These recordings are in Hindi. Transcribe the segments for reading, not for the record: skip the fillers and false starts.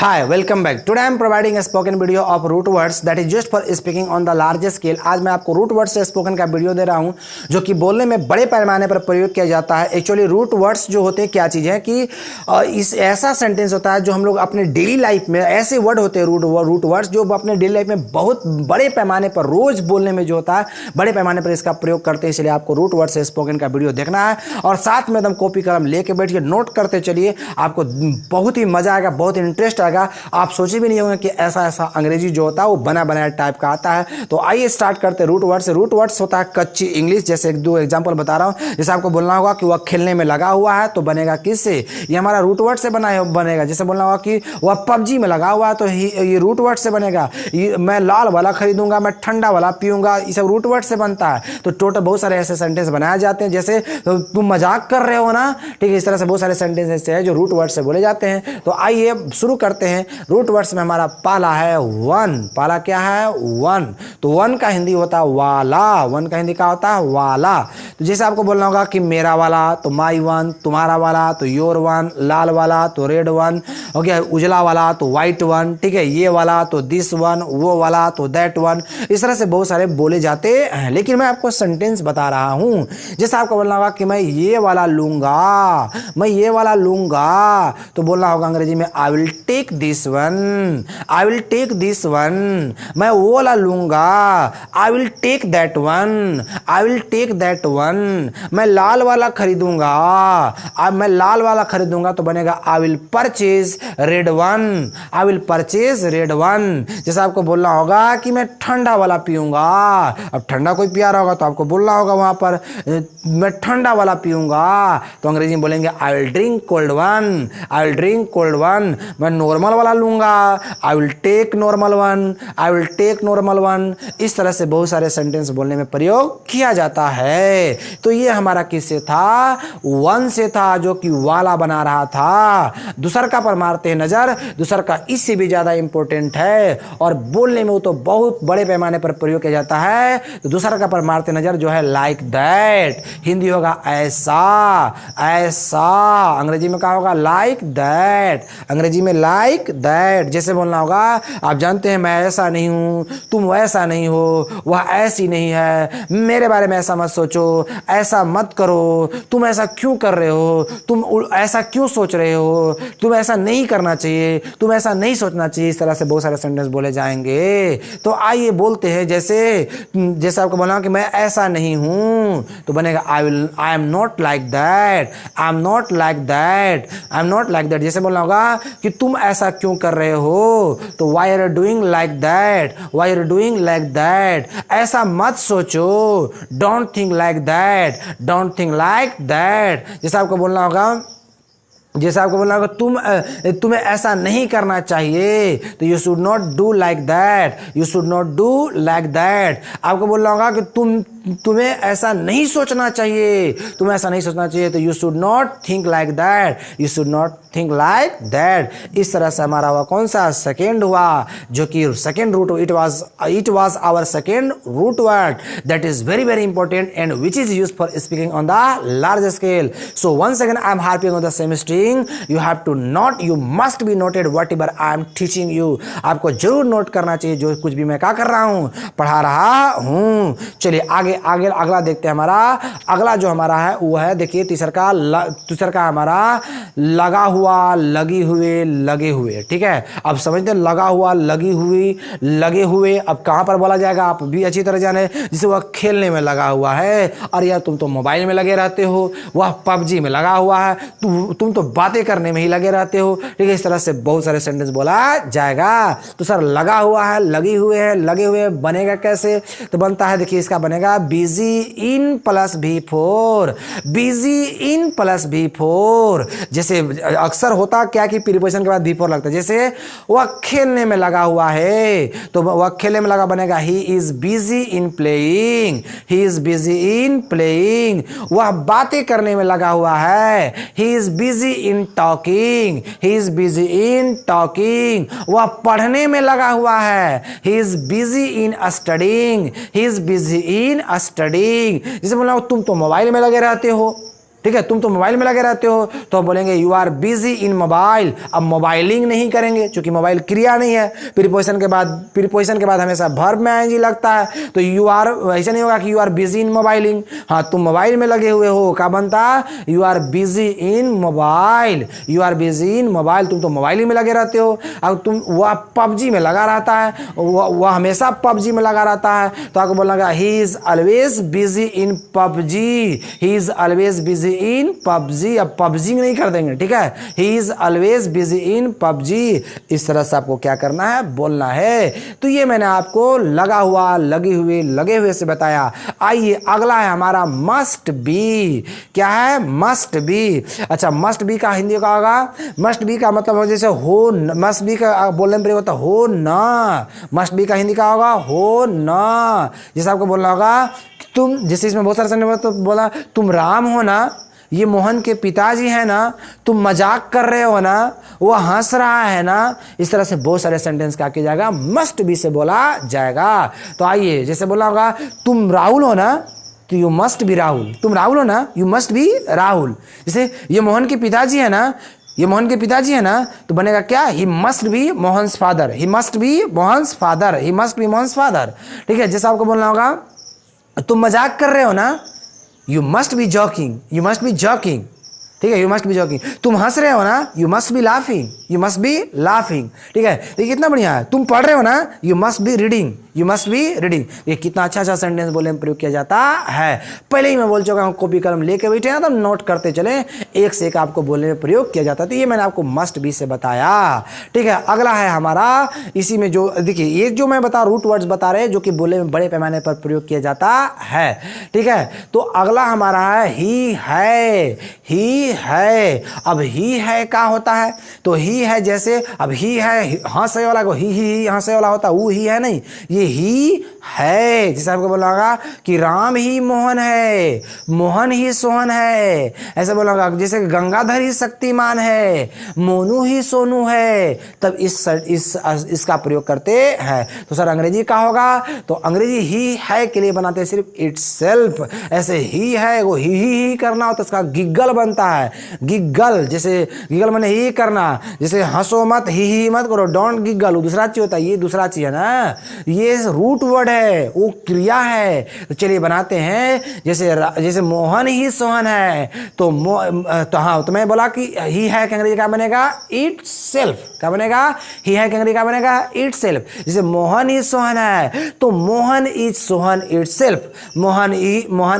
Hi, welcome back. Today I am providing a spoken video of root words that is just for speaking on the larger scale. आज मैं आपको रूट वर्ड्स से स्पोकन का वीडियो दे रहा हूं जो कि बोलने में बड़े पैमाने पर प्रयोग किया जाता है। एक्चुअली रूट वर्ड्स जो होते हैं क्या चीज़ है कि इस ऐसा सेंटेंस होता है जो हम लोग अपने डेली लाइफ में ऐसे वर्ड होते हैं रूट वर्ड्स जो अपने डेली लाइफ में बहुत बड़े पैमाने पर रोज बोलने में जो होता है बड़े पैमाने पर इसका प्रयोग करते हैं। इसलिए आपको रूट वर्ड से स्पोकन का वीडियो देखना है और साथ में एकदम कॉपी कलम लेके बैठिए, नोट करते चलिए। आपको बहुत ही मजा आएगा, बहुत इंटरेस्ट आएगा। आप सोचे भी नहीं होंगे कि ऐसा ऐसा अंग्रेजी जो होता है वो बना बनाया टाइप का आता है। तो आइए स्टार्ट करते हैं रूट वर्ड से। रूट वर्ड्स होता है कच्ची इंग्लिश। जैसे एक दो एग्जांपल बता रहा हूँ। जैसे आपको बोलना होगा कि वह खेलने में लगा हुआ है तो बनेगा किससे? ये हमारा रूट वर्ड से बनेगा। जैसे बोलना होगा कि वह पबजी में लगा हुआ है तो ये रूट वर्ड से बनेगा। मैं लाल वाला खरीदूंगा, मैं ठंडा वाला पीऊंगा, ये सब रूट वर्ड से बनता है। तो टोटल बहुत सारे ऐसे सेंटेंस बनाए जाते हैं। जैसे तुम मजाक कर रहे हो ना, ठीक है, इस तरह से बहुत सारे सेंटेंस ऐसे हैं जो रूट वर्ड से बोले जाते हैं। तो आइए शुरू करते हैं। रूट वर्ड्स में हमारा पहला है वन। पहला क्या है? वन। तो वन का हिंदी होता है वाला। वन का हिंदी क्या होता है? वाला। तो जैसे आपको बोलना होगा कि मेरा वाला तो माई वन, तुम्हारा वाला तो योर वन, लाल वाला तो रेड वन, हो गया उजला वाला तो वाइट वन, ठीक है, ये वाला तो दिस वन, वो वाला तो दैट वन। इस तरह से बहुत सारे बोले जाते हैं। लेकिन मैं आपको सेंटेंस बता रहा हूं। जैसे आपको बोलना होगा कि मैं ये वाला लूंगा, मैं ये वाला लूंगा, तो बोलना होगा अंग्रेजी में I will take this one, I will take this one. मैं वो वाला लूंगा, I will take that one, I will take that one. मैं लाल वाला खरीदूंगा, अब मैं लाल वाला खरीदूंगा तो बनेगा I will purchase red one, I will purchase red one. जैसे आपको बोलना होगा कि मैं ठंडा वाला पीऊंगा। अब ठंडा कोई पिया रहा होगा तो आपको बोलना होगा वहां पर मैं ठंडा वाला पीऊंगा, तो अंग्रेजी में बोलेंगे I will drink cold one, I will drink cold one. मैं नॉर्मल वाला लूंगा, I will take normal one, I will take normal one. इस तरह से बहुत सारे सेंटेंस बोलने में प्रयोग किया जाता है। तो ये हमारा किससे था? वन से था, जो कि वाला बना रहा था। दूसर का पर मारते हैं नजर। दूसर का इससे भी ज्यादा इंपॉर्टेंट है और बोलने में वो तो बहुत बड़े पैमाने पर प्रयोग किया जाता है। तो दूसर का पर मारते नजर जो है लाइक दैट, हिंदी होगा ऐसा, ऐसा। अंग्रेजी में क्या होगा? लाइक दैट, अंग्रेजी में लाइक दैट। जैसे बोलना होगा आप जानते हैं मैं ऐसा नहीं हूं, तुम वैसा नहीं हो, वह ऐसी नहीं है, मेरे बारे में ऐसा मत सोचो, ऐसा मत करो, तुम ऐसा क्यों कर रहे हो, तुम ऐसा क्यों सोच रहे हो, तुम ऐसा नहीं करना चाहिए, तुम ऐसा नहीं सोचना चाहिए। इस तरह से बहुत सारे सेंटेंस बोले जाएंगे। तो आइए बोलते हैं। जैसे आपको बोलना कि मैं ऐसा नहीं हूं तो बनेगा I am not like that, I am not like that, I am not like that. जैसे बोलना होगा कि तुम ऐसा क्यों कर रहे हो तो why are doing like that, why are doing like that. ऐसा मत सोचो, don't think like that, don't think like that. जैसे आपको बोलना होगा तुम्हें ऐसा नहीं करना चाहिए तो you should not do like that, you should not do like that. आपको बोलना होगा कि तुम्हें ऐसा नहीं सोचना चाहिए, तुम्हें ऐसा नहीं सोचना चाहिए तो you should not think like that, you should not think like that. इस तरह से हमारा हुआ कौन सा? सेकेंड हुआ, जो कि second root, it was our second root word that is very very important and which is used for speaking on the large scale. So once again I am harping on the same string. You must be noted whatever I am teaching you. आपको जरूर नोट करना चाहिए जो कुछ भी मैं क्या कर रहा हूं, पढ़ा रहा हूं। चलिए आगे अगला देखते हैं। हमारा अगला जो हमारा है वो है, देखिए तीसरा का हमारा लगा हुआ, लगी हुए, लगे हुए। ठीक है, अब समझते हैं लगा हुआ, लगी हुई, लगे हुए। अब कहां पर बोला जाएगा आप भी अच्छी तरह जाने। जिसे वह खेलने में लगा हुआ है, और यार तुम तो मोबाइल में लगे रहते हो, वह पबजी में लगा हुआ है, तुम तो बातें करने में ही लगे रहते हो। ठीक है, इस तरह से बहुत सारे सेंटेंस बोला जाएगा। तो सर लगा हुआ है, लगी हुए है, लगे हुए बनेगा कैसे? तो बनता है, देखिए इसका बनेगा busy in plus V4, busy in plus V4। जैसे अक्सर होता क्या कि प्रीपोजिशन के बाद V4 लगता है। जैसे वह खेलने में लगा हुआ है तो वह खेलने में लगा बनेगा he is busy in playing, he is busy in playing. वह बातें करने में लगा हुआ है, he is busy in talking, he is busy in talking. वह पढ़ने में लगा हुआ है, he is busy in studying, he is busy in studying. जैसे बोला तुम तो मोबाइल में लगे रहते हो, ठीक है, तुम तो मोबाइल में लगे रहते हो, तो हम बोलेंगे you are busy in mobile. अब मोबाइलिंग नहीं करेंगे क्योंकि मोबाइल क्रिया नहीं है, प्रीपोजिशन के बाद हमेशा वर्ब में आईएनजी लगता है, तो यू आर ऐसा नहीं होगा कि यू आर बिजी इन मोबाइलिंग। हाँ, तुम मोबाइल में लगे हुए हो, क्या बनता है, you are busy in mobile, you are busy in mobile, तुम तो मोबाइल ही में लगे रहते हो। अब तुम वह पबजी में लगा रहता है, वह हमेशा पबजी में लगा रहता है, तो आपको बोलना है he is always busy in PUBG, he is always busy in PUBG. अब पबजी नहीं कर देंगे, ठीक है, he is always busy in PUBG. इस तरह से आपको क्या करना है, बोलना है। तो ये मैंने आपको लगा हुआ, लगी हुई, लगे हुए से बताया। आइए अगला है हमारा मस्ट बी। क्या है, मस्ट बी। अच्छा, मस्ट बी का हिंदी का होगा, मस्ट बी का मतलब जैसे हो, मस्ट बी का बोलने में प्रयोग होता है हो ना। मस्ट बी का हिंदी का होगा हो ना। जैसे आपको बोलना होगा तुम, जैसे इसमें बहुत सारे सेंटेंस तो बोला तुम राम हो ना, ये मोहन के पिताजी है ना, तुम मजाक कर रहे हो ना, वो हंस रहा है ना। इस तरह से बहुत सारे सेंटेंस क्या किया जाएगा, मस्ट बी से बोला जाएगा। तो आइए, जैसे बोला होगा तुम राहुल हो ना, तो यू मस्ट बी राहुल। तुम राहुल हो ना, यू मस्ट बी राहुल। जैसे ये मोहन के पिताजी है ना, ये मोहन के पिताजी है ना, तो बनेगा क्या, he must be Mohan's father, he must be Mohan's father, he must be Mohan's father. ठीक है, जैसे आपको बोलना होगा तुम मजाक कर रहे हो ना, you must be joking, you must be joking. ठीक है, यू मस्ट बी जॉकिंग। तुम हंस रहे हो ना, you must B laughing, you must B laughing. ठीक है, ये कितना बढ़िया है। तुम पढ़ रहे हो ना, you must be reading, you must be reading. ये कितना अच्छा अच्छा सेंटेंस बोलने में प्रयोग किया जाता है। पहले ही मैं बोल चुका हूँ, कॉपी कलम लेके बैठे हैं तो नोट करते चले, एक से एक आपको बोलने में प्रयोग किया जाता है। तो ये मैंने आपको मस्ट बी से बताया। ठीक है, अगला है हमारा, इसी में जो देखिए ये जो मैं बता रूट वर्ड्स बता रहे हैं जो कि बोलने में बड़े पैमाने पर प्रयोग किया जाता है। ठीक है, तो अगला हमारा है ही है, ही है। अब ही है क्या होता है, तो ही है जैसे, अब ही है हंसे वाला को ही हंसे वाला होता है, वो ही है नहीं, ये ही है। जैसे आपको बोला होगा कि राम ही मोहन है, मोहन ही सोहन है। ऐसे बोला होगा जैसे गंगाधर ही शक्तिमान है, मोनू ही सोनू है, तब इसका प्रयोग करते हैं। तो सर अंग्रेजी का होगा, तो अंग्रेजी ही है के लिए बनाते हैं सिर्फ इटसेल्फ। ऐसे ही है वो ही करना हो तो इसका गिग्गल बनता है, गिग्गल। जैसे गिग्गल मैंने ही करना, जैसे हंसो मत, ही मत करो, डोंट गिग्गल, वो दूसरा चीज होता है, ये दूसरा चीज है ना, ये रूट वर्ड है, वो क्रिया है। तो चलिए बनाते हैं, जैसे मोहन ही सोहन है, तो हाँ, तो मैं बोला कि ही है के अंग्रेजी क्या बनेगा, इट सेल्फ। क्या बनेगा, ही है के अंग्रेजी क्या बनेगा, इट सेल्फ। जैसे मोहन ही सोहन है, तो Mohan is Sohan itself, Mohan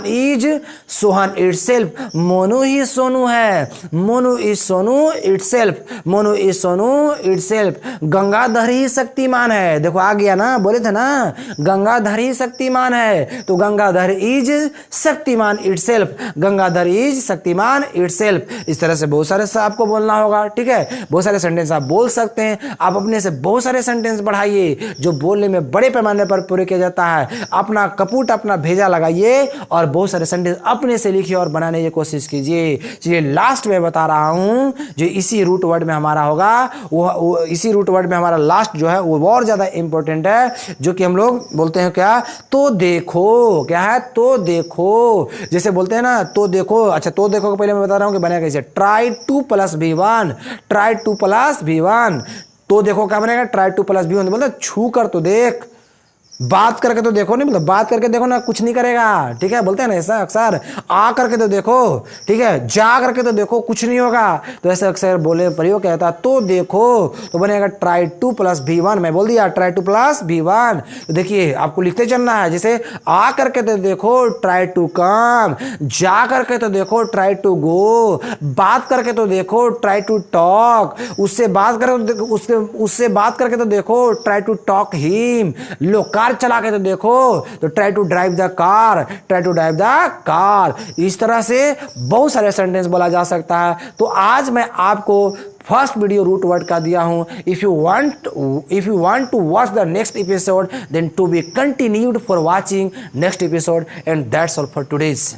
is Sohan itself. Monu ही सोनू है, Monu is Sonu itself, Monu is Sonu itself. Gangadhar ही शक्तिमान है, देखो आ गया ना, बोले थे ना गंगाधर ही शक्तिमान है, तो Gangadhar is Shaktimaan it self, Gangadhar is Shaktimaan it self. इस तरह से बहुत सारे आपको बोलना होगा। ठीक है, बहुत सारे सेंटेंस आप बोल सकते हैं। आप अपने से बहुत सारे सेंटेंस बढ़ाइए जो बोलने में बड़े पैमाने पर प्रयोग किया जाता है। अपना कपूट, अपना भेजा लगाइए और बहुत सारे सेंटेंस अपने से लिखिए और बनाने की कोशिश कीजिए। चलिए लास्ट में बता रहा हूं, जो इसी रूट वर्ड में हमारा होगा, वो इसी रूट वर्ड में हमारा लास्ट जो है वो और ज्यादा इंपॉर्टेंट है, जो कि हम लोग बोलते हैं क्या, तो देखो। क्या है, तो देखो। जैसे बोलते हैं ना, तो देखो। अच्छा, तो देखो को पहले मैं बता रहा हूं कि बनेगा कैसे, try two plus V1, try two plus V1। तो देखो क्या बनेगा, ट्राई टू प्लस V1, बोलते छू कर तो देख, बात करके तो देखो, नहीं मतलब बात करके देखो ना, कुछ नहीं करेगा। ठीक है, बोलते हैं ना ऐसा अक्सर, आ करके तो देखो, ठीक है, जा करके तो देखो, कुछ नहीं होगा। तो ऐसे अक्सर बोले प्रयोग कहता है तो देखो, तो बनेगा ट्राई टू प्लस V1। मैं बोल दिया ट्राई टू प्लस V1। तो देखिए आपको लिखते चलना है, जैसे आ करके तो देखो ट्राई टू कम, जा करके तो देखो ट्राई टू गो, बात करके तो देखो ट्राई टू टॉक, उससे बात करके तो देखो ट्राई टू टॉक हिम, लो कार चला के तो देखो, तो try to drive the car, try to drive the car. इस तरह से बहुत सारे सेंटेंस बोला जा सकता है। तो आज मैं आपको फर्स्ट वीडियो रूट वर्ड का दिया हूं। If you want to watch the next episode, then to be continued for watching next episode, and that's all for today's.